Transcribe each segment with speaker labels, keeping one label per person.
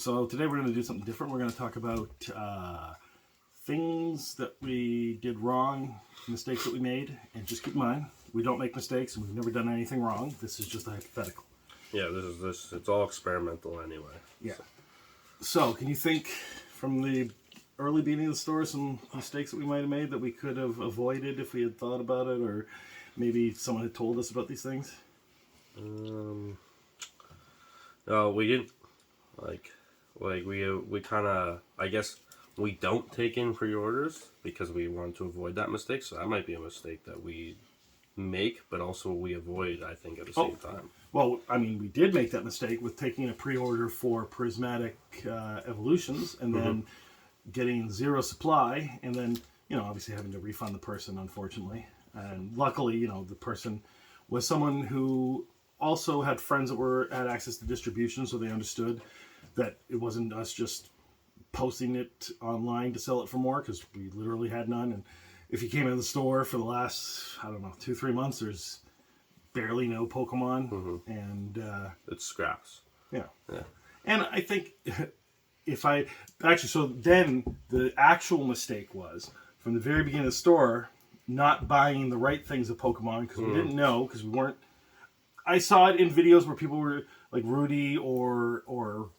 Speaker 1: So today we're going to do something different. We're going to talk about things that we did wrong, mistakes that we made, and just keep in mind, we don't make mistakes and we've never done anything wrong. This is just a hypothetical.
Speaker 2: Yeah, it's all experimental anyway.
Speaker 1: Yeah. So can you think from the early beginning of the store some mistakes that we might have made that we could have avoided if we had thought about it, or maybe someone had told us about these things?
Speaker 2: No, we didn't. We kind of, I guess, we don't take in pre-orders because we want to avoid that mistake. So that might be a mistake that we make, but also we avoid, I think, at the same time.
Speaker 1: Well, I mean, we did make that mistake with taking a pre-order for Prismatic Evolutions and then getting zero supply, and then, obviously having to refund the person, unfortunately. And luckily, the person was someone who also had friends that had access to distribution, so they understood that it wasn't us just posting it online to sell it for more, because we literally had none. And if you came in the store for the last, 2-3 months, there's barely no Pokemon, and
Speaker 2: it's scraps.
Speaker 1: Yeah. And I think so then the actual mistake was from the very beginning of the store not buying the right things of Pokemon, because we didn't know, because we weren't. I saw it in videos where people were like Rudy or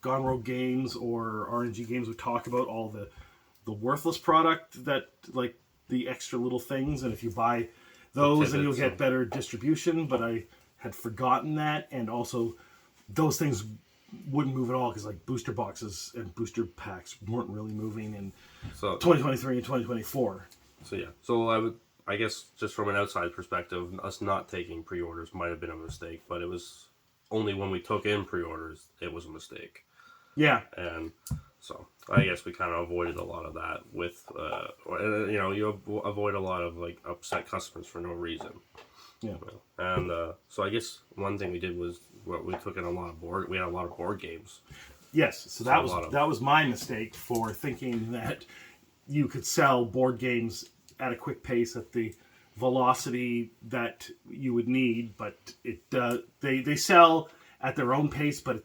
Speaker 1: Gone Rogue Games or RNG Games would talk about all the worthless product, that like the extra little things, and if you buy those then you'll get better distribution. But I had forgotten that, and also those things wouldn't move at all, because like booster boxes and booster packs weren't really moving in 2023 and 2024.
Speaker 2: So I guess just from an outside perspective, us not taking pre-orders might have been a mistake, but it was only when we took in pre-orders it was a mistake.
Speaker 1: Yeah.
Speaker 2: And so I guess we kind of avoided a lot of that with, you avoid a lot of like upset customers for no reason.
Speaker 1: Yeah.
Speaker 2: And so I guess one thing we did was we took in we had a lot of board games.
Speaker 1: Yes. So that was my mistake for thinking that you could sell board games at a quick pace at the velocity that you would need, but they sell at their own pace, but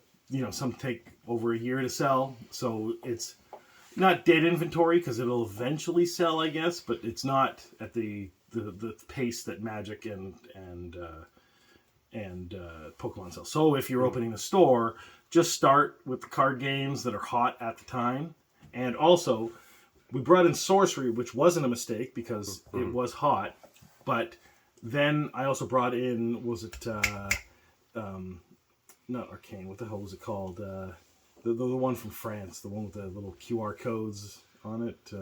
Speaker 1: some take over a year to sell, so it's not dead inventory because it'll eventually sell, I guess, but it's not at the pace that Magic and Pokemon sell. So if you're opening a store, just start with the card games that are hot at the time. And also, we brought in Sorcery, which wasn't a mistake because it was hot. But then I also brought in, not Arcane, what the hell was it called? The one from France, the one with the little QR codes on it.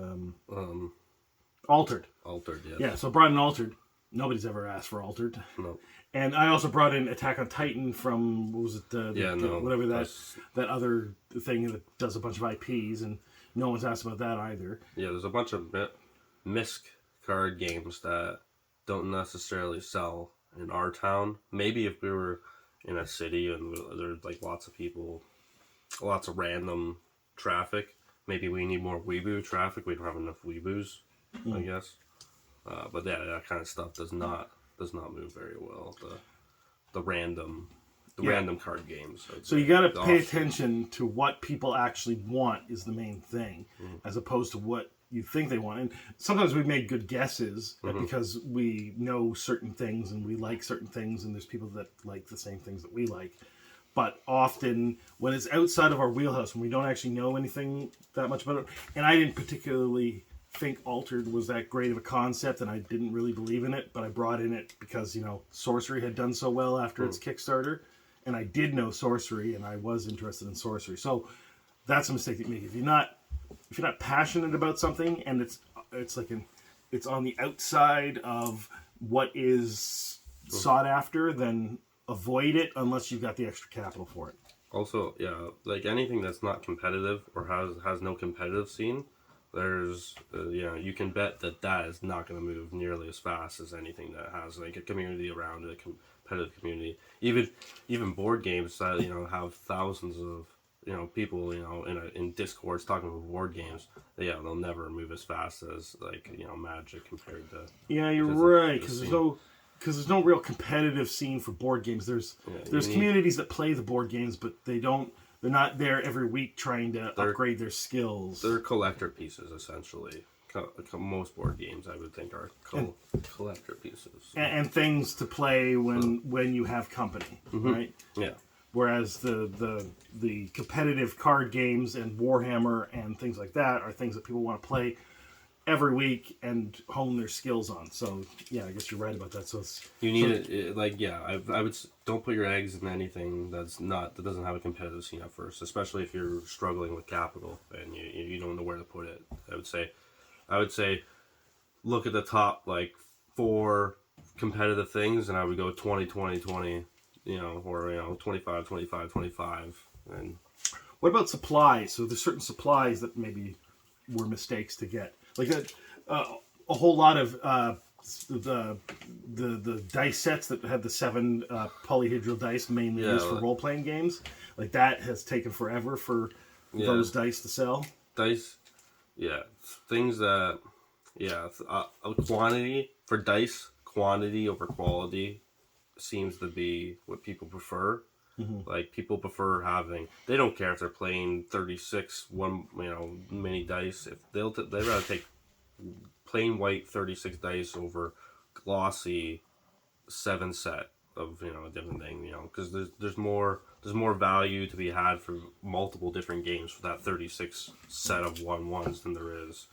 Speaker 1: Altered.
Speaker 2: Altered, yes.
Speaker 1: Yeah, so I brought in Altered. Nobody's ever asked for Altered.
Speaker 2: No.
Speaker 1: And I also brought in Attack on Titan from, whatever that other thing that does a bunch of IPs, and no one's asked about that either.
Speaker 2: Yeah, there's a bunch of misc card games that don't necessarily sell in our town. Maybe if we were in a city and there's like lots of people, lots of random traffic, maybe we need more weeboo traffic. We don't have enough weeboos, I guess. But yeah, that kind of stuff does not move very well. The random card games. So you got to pay
Speaker 1: attention to what people actually want is the main thing, as opposed to what you think they want. And sometimes we make good guesses because we know certain things and we like certain things, and there's people that like the same things that we like. But often when it's outside of our wheelhouse, when we don't actually know anything that much about it, and I didn't particularly think Altered was that great of a concept, and I didn't really believe in it, but I brought in it because, Sorcery had done so well after its Kickstarter, and I did know Sorcery, and I was interested in Sorcery. So that's a mistake that you make. If you're not passionate about something, and it's on the outside of what is sought after, then avoid it unless you've got the extra capital for it.
Speaker 2: Also, yeah, like anything that's not competitive or has no competitive scene, there's you can bet that is not going to move nearly as fast as anything that has like a community around it, a competitive community. Even board games that have thousands of people in Discords talking about board games. They'll never move as fast as like Magic compared to.
Speaker 1: Yeah, you're right, because there's no real competitive scene for board games. There's communities that play the board games, but they don't They're not there every week trying to upgrade their skills.
Speaker 2: They're collector pieces, essentially. Most board games, I would think, are collector pieces.
Speaker 1: And things to play when you have company, right?
Speaker 2: Yeah.
Speaker 1: Whereas the competitive card games and Warhammer and things like that are things that people want to play every week and hone their skills on. So yeah, I guess you're right about that. So
Speaker 2: you need I would don't put your eggs in anything that doesn't have a competitive scene at first, especially if you're struggling with capital and you don't know where to put it. I would say look at the top like 4 competitive things, and I would go 20, 20, 20, or 25, 25, 25. And
Speaker 1: what about supplies? So there's certain supplies that maybe were mistakes to get, like that. A whole lot of the dice sets that had the 7 polyhedral dice, mainly used for role playing games, like that has taken forever for those dice to sell.
Speaker 2: Dice, things that, quantity for dice, quantity over quality seems to be what people prefer. Like people prefer they don't care if they're playing 36 mini dice. If they'd rather take plain white 36 dice over glossy 7 set of a different thing, because there's more value to be had for multiple different games for that 36 set of 1/1s than there is.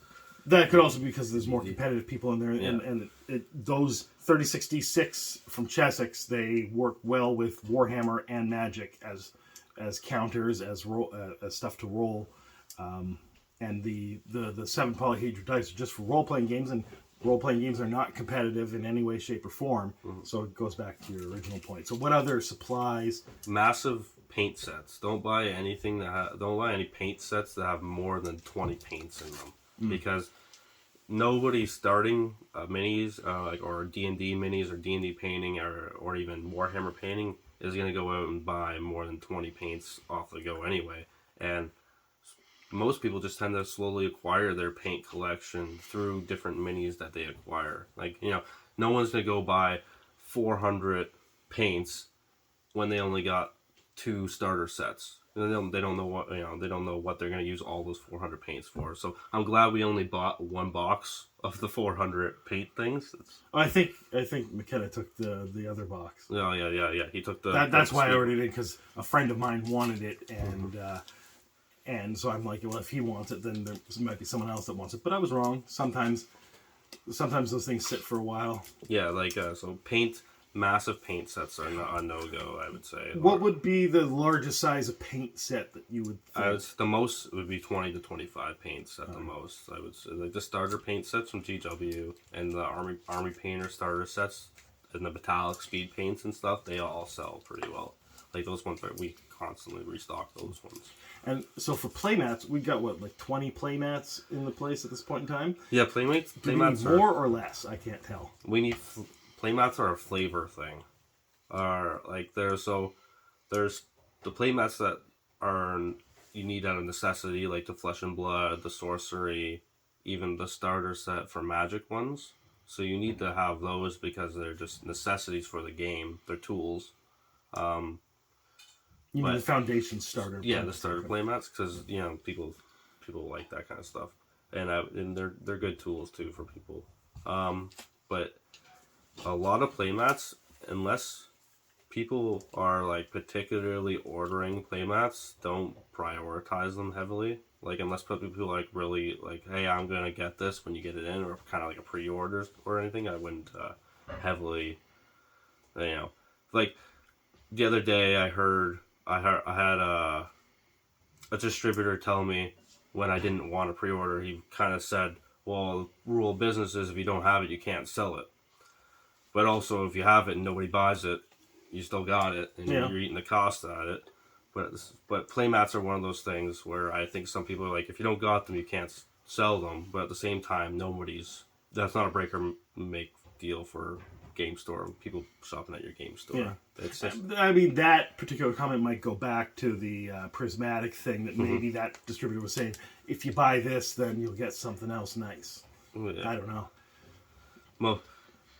Speaker 1: That could also be because there's more competitive people in there, and those 36d6 from Chessex, they work well with Warhammer and Magic as counters, as stuff to roll, and the 7 polyhedral dice are just for role playing games, and role playing games are not competitive in any way, shape, or form. So it goes back to your original point. So what other supplies?
Speaker 2: Massive paint sets. Don't buy anything don't buy any paint sets that have more than 20 paints in them. Because nobody's starting minis or D&D minis or D&D painting or even Warhammer painting is going to go out and buy more than 20 paints off the go anyway. And most people just tend to slowly acquire their paint collection through different minis that they acquire. Like, no one's going to go buy 400 paints when they only got 2 starter sets. They don't know what they're going to use all those 400 paints for. So I'm glad we only bought 1 box of the 400 paint things.
Speaker 1: I think McKenna took the other box.
Speaker 2: Oh yeah. He took the.
Speaker 1: That's why I ordered it, because a friend of mine wanted it, and so I'm like, well, if he wants it, then there might be someone else that wants it. But I was wrong. Sometimes those things sit for a while. Yeah,
Speaker 2: so paint. Massive paint sets are a no-go, I would say.
Speaker 1: What would be the largest size of paint set that you would think?
Speaker 2: The most would be 20 to 25 paints at the most, I would say. Like the starter paint sets from GW and the Army Painter starter sets and the metallic speed paints and stuff, they all sell pretty well. Like those ones, we constantly restock those ones.
Speaker 1: And so for playmats, we got 20 playmats in the place at this point in time?
Speaker 2: Yeah, playmats.
Speaker 1: Do we need more or less? I can't tell.
Speaker 2: We need... Playmats are a flavor thing. There's the playmats that you need out of necessity, like the Flesh and Blood, the Sorcery, even the starter set for Magic ones. So you need to have those because they're just necessities for the game. They're tools.
Speaker 1: You mean the foundation starter?
Speaker 2: Yeah, the starter playmats, because people like that kind of stuff, and they're good tools too for people. But a lot of playmats, unless people are particularly ordering playmats, don't prioritize them heavily. Unless people really hey, I'm gonna get this when you get it in, or kind of like a pre-order or anything, I wouldn't heavily. The other day, I had a distributor tell me when I didn't want a pre-order. He kind of said, "Well, the rule of business is if you don't have it, you can't sell it. But also, if you have it and nobody buys it, you still got it, and you're eating the cost at it." But playmats are one of those things where I think some people are like, if you don't got them, you can't sell them. But at the same time, that's not a break or make deal for game store. People shopping at your game store.
Speaker 1: Yeah.
Speaker 2: It's just,
Speaker 1: I mean, that particular comment might go back to the prismatic thing that maybe that distributor was saying, if you buy this, then you'll get something else nice. I don't know.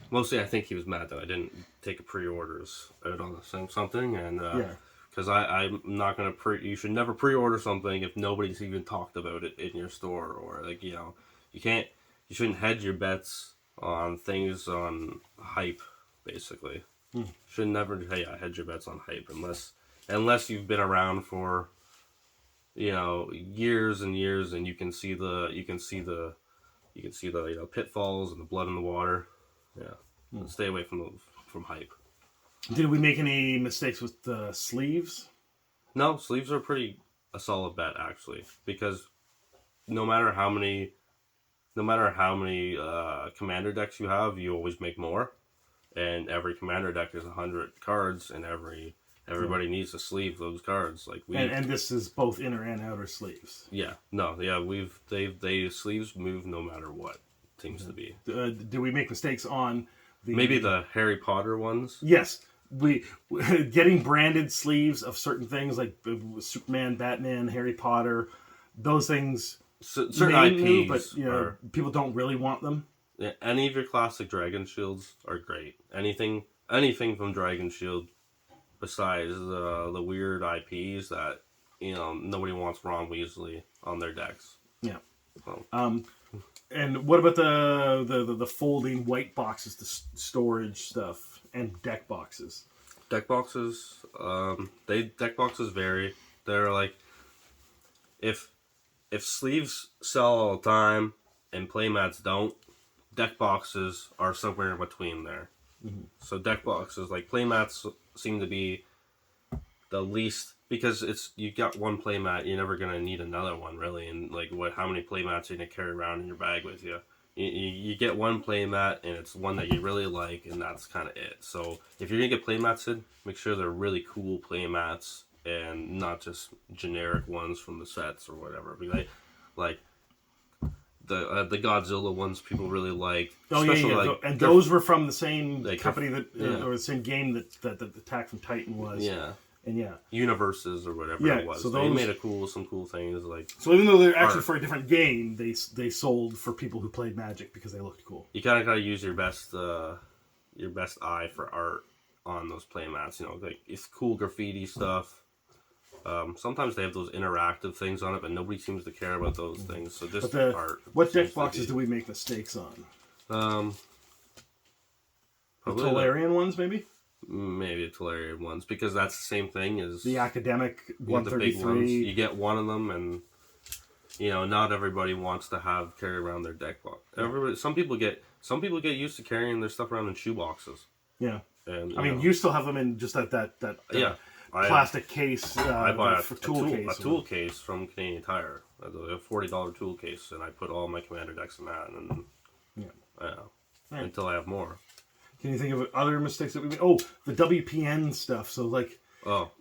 Speaker 2: Mostly, I think he was mad that I didn't take a pre-orders out on something, and because I'm not gonna you should never pre-order something if nobody's even talked about it in your store, or like you shouldn't hedge your bets on things on hype, basically. Should never hedge your bets on hype unless you've been around for years and years, and you can see the pitfalls and the blood in the water. Yeah, stay away from hype.
Speaker 1: Did we make any mistakes with the sleeves?
Speaker 2: No, sleeves are a solid bet actually, because no matter how many commander decks you have, you always make more, and every commander deck is 100 cards, and everybody needs to sleeve those cards. Like
Speaker 1: and this is both inner and outer sleeves.
Speaker 2: Yeah, they sleeves move no matter what. Seems to be.
Speaker 1: Do we make mistakes on
Speaker 2: maybe the Harry Potter ones?
Speaker 1: Yes. We getting branded sleeves of certain things like Superman, Batman, Harry Potter, those things.
Speaker 2: Certain IPs,
Speaker 1: but people don't really want them.
Speaker 2: Yeah, any of your classic Dragon Shields are great. Anything from Dragon Shield, besides the weird IPs that nobody wants Ron Weasley on their decks.
Speaker 1: Yeah.
Speaker 2: So.
Speaker 1: And what about the folding white boxes, the storage stuff, and deck boxes?
Speaker 2: Deck boxes, deck boxes vary. They're like, if sleeves sell all the time and playmats don't, deck boxes are somewhere in between there. Mm-hmm. So deck boxes, like playmats, seem to be the least, because you got one playmat, you're never gonna need another one really, and like how many playmats are you gonna carry around in your bag with you? You get one playmat, and it's one that you really like, and that's kind of it. So if you're gonna get playmats in, make sure they're really cool playmats and not just generic ones from the sets or whatever. Like the Godzilla ones people really like.
Speaker 1: Oh yeah. And those were from the same company or the same game that Attack from Titan was.
Speaker 2: Yeah.
Speaker 1: And
Speaker 2: universes or whatever it was. So they made some cool things like.
Speaker 1: So even though they're actually for a different game, they sold for people who played Magic because they looked cool.
Speaker 2: You kind of gotta use your best eye for art on those playmats. Like it's cool graffiti stuff. Sometimes they have those interactive things on it, but nobody seems to care about those things. So just art.
Speaker 1: What deck boxes do we make mistakes on?
Speaker 2: The
Speaker 1: Tolarian ones, maybe.
Speaker 2: Maybe the Tolarian ones, because that's the same thing as
Speaker 1: the academic 133.
Speaker 2: You get one of them, and not everybody wants to carry around their deck box. Some people get used to carrying their stuff around in shoe boxes.
Speaker 1: Yeah,
Speaker 2: and
Speaker 1: you still have them in just that plastic case.
Speaker 2: I bought
Speaker 1: a tool
Speaker 2: case from Canadian Tire, a $40 tool case, and I put all my commander decks in that, and until I have more.
Speaker 1: Can you think of other mistakes that we made? Oh, the WPN stuff. So,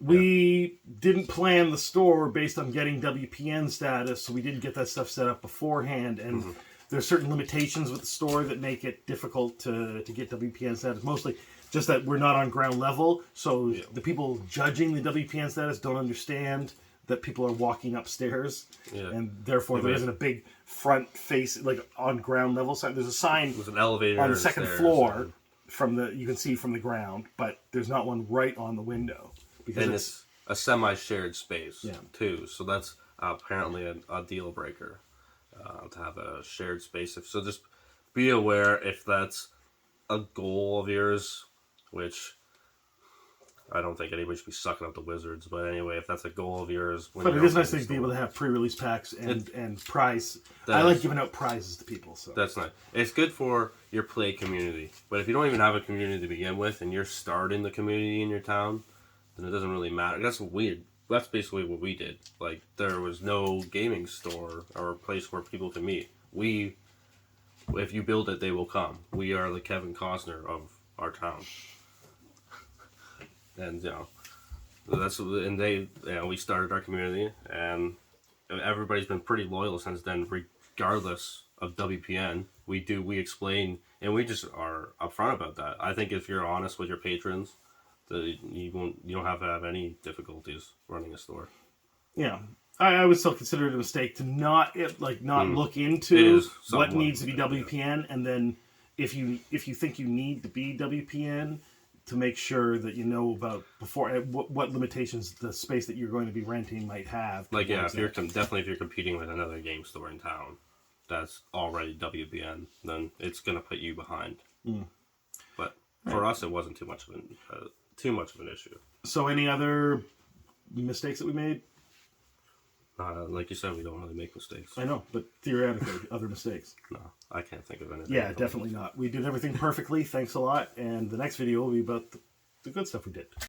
Speaker 1: we didn't plan the store based on getting WPN status, so we didn't get that stuff set up beforehand. And there's certain limitations with the store that make it difficult to get WPN status. Mostly just that we're not on ground level, so the people judging the WPN status don't understand that people are walking upstairs, and therefore there isn't a big front face, like on ground level sign. There's a sign
Speaker 2: with an elevator
Speaker 1: on the second floor. You can see from the ground, but there's not one right on the window because
Speaker 2: it's a semi-shared space too. So that's apparently a deal breaker to have a shared space. So just be aware if that's a goal of yours, which I don't think anybody should be sucking up the Wizards. But anyway, if that's a goal of yours,
Speaker 1: but it is nice to be able to have pre-release packs and prize. I like giving out prizes to people. So
Speaker 2: that's nice. It's good for your play community. But if you don't even have a community to begin with, and you're starting the community in your town, then it doesn't really matter. That's weird. That's basically what we did. Like there was no gaming store or place where people can meet. If you build it, they will come. We are the Kevin Costner of our town. And we started our community, and everybody's been pretty loyal since then, regardless of WPN. We explain, and we just are upfront about that. I think if you're honest with your patrons, you don't have to have any difficulties running a store.
Speaker 1: Yeah, I would still consider it a mistake to not look into what needs to be WPN, and then if you think you need to be WPN, to make sure that you know about before what limitations the space that you're going to be renting might have.
Speaker 2: Like, yeah, if you're definitely if you're competing with another game store in town that's already WBN, then it's going to put you behind. But for us, it wasn't too much of an issue. So, any other mistakes that we made? Like you said, we don't really make mistakes.
Speaker 1: I know, but theoretically, other mistakes.
Speaker 2: No, I can't think of anything.
Speaker 1: Yeah, definitely not. We did everything perfectly. Thanks a lot. And the next video will be about the good stuff we did.